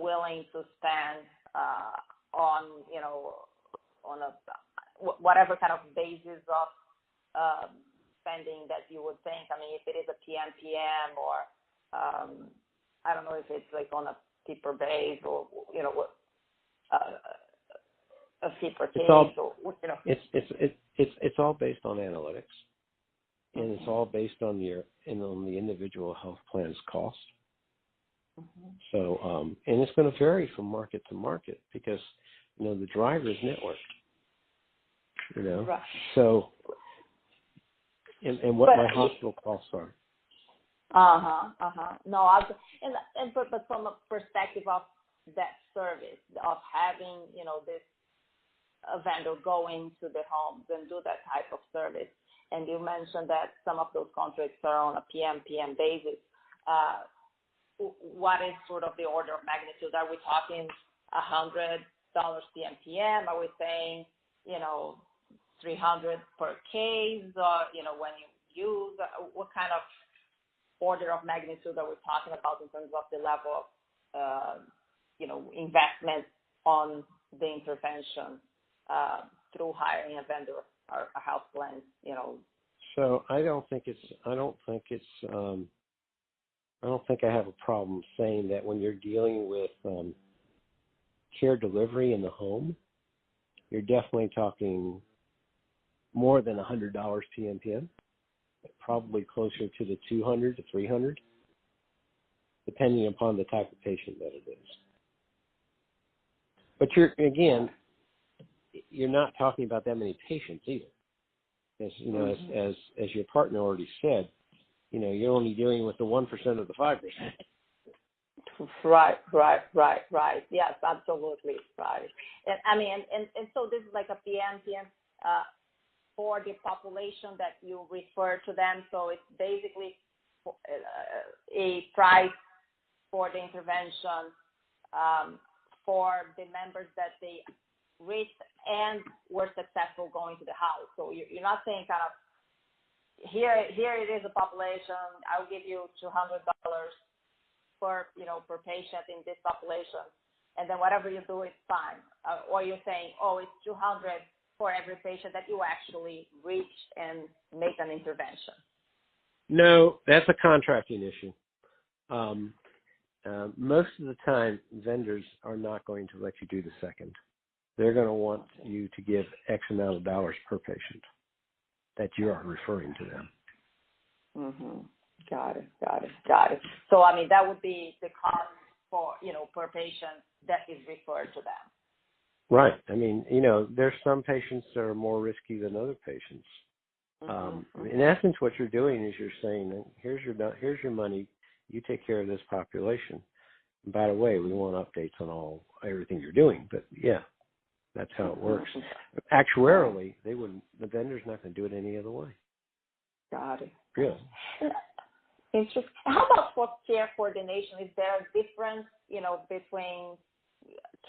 willing to spend on, on a whatever kind of basis of spending that you would think. I mean, if it is a PMPM or I don't know if it's like on a fee per base or a fee per case. It's all based on analytics, and it's all based on the individual health plan's cost. Mm-hmm. So, and it's going to vary from market to market because the driver is network. Right. So, and what my hospital costs are. No, but from a perspective of that service, of having, this a vendor go into the homes and do that type of service. And you mentioned that some of those contracts are on a PMPM basis. What is sort of the order of magnitude? Are we talking $100 PMPM? Are we saying, $300 per case? Or, when you use, what kind of order of magnitude are we talking about in terms of the level of, investment on the intervention through hiring a vendor or a health plan, So I don't think I have a problem saying that when you're dealing with care delivery in the home, you're definitely talking more than $100 PMPM, probably closer to the $200 to $300, depending upon the type of patient that it is. But you're not talking about that many patients either. As as your partner already said, you're only dealing with the 1% of the 5%. Right. Yes, absolutely right. And I mean, and so this is like a PMPM for the population that you refer to them. So it's basically a price for the intervention for the members that they reached and were successful going to the house. So you're not saying kind of here it is a population. I'll give you $200 per patient in this population, and then whatever you do, it's fine. Or you're saying, it's $200 for every patient that you actually reach and make an intervention. No, that's a contracting issue. Most of the time, vendors are not going to let you do the second. They're going to want you to give X amount of dollars per patient that you are referring to them. Mm-hmm. Got it. So, I mean, that would be the cost for, per patient that is referred to them. Right. I mean, there's some patients that are more risky than other patients. In essence, what you're doing is you're saying, here's your money. You take care of this population. And by the way, we want updates on everything you're doing. But yeah, that's how it works. Actuarially, the vendor's not going to do it any other way. Got it. Really. Interesting. How about for care coordination? Is there a difference, between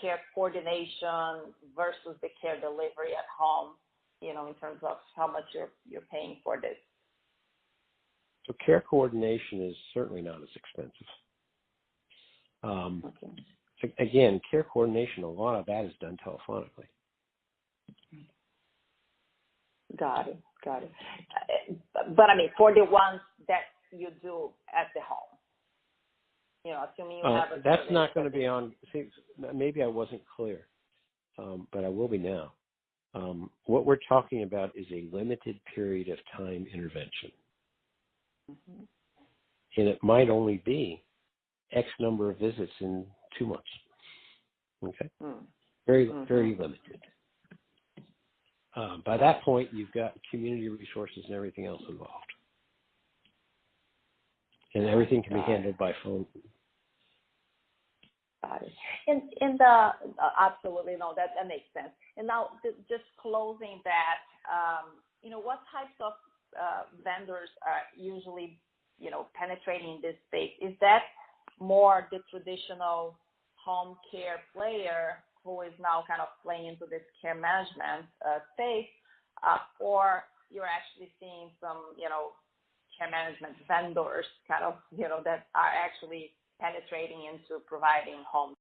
care coordination versus the care delivery at home, in terms of how much you're paying for this? So care coordination is certainly not as expensive. So again, care coordination, a lot of that is done telephonically. Got it. But I mean, for the ones that you do at the home, assuming you have that's not going to be on. See, maybe I wasn't clear, but I will be now. What we're talking about is a limited period of time intervention. Mm-hmm. And it might only be X number of visits in 2 months. Okay? Very limited. By that point, you've got community resources and everything else involved. And everything can be handled by phone. Got it. And absolutely, no, that makes sense. And now, just closing that, what types of vendors are usually, penetrating this space? Is that more the traditional home care player who is now kind of playing into this care management space, or you're actually seeing some, care management vendors kind of, that are actually penetrating into providing home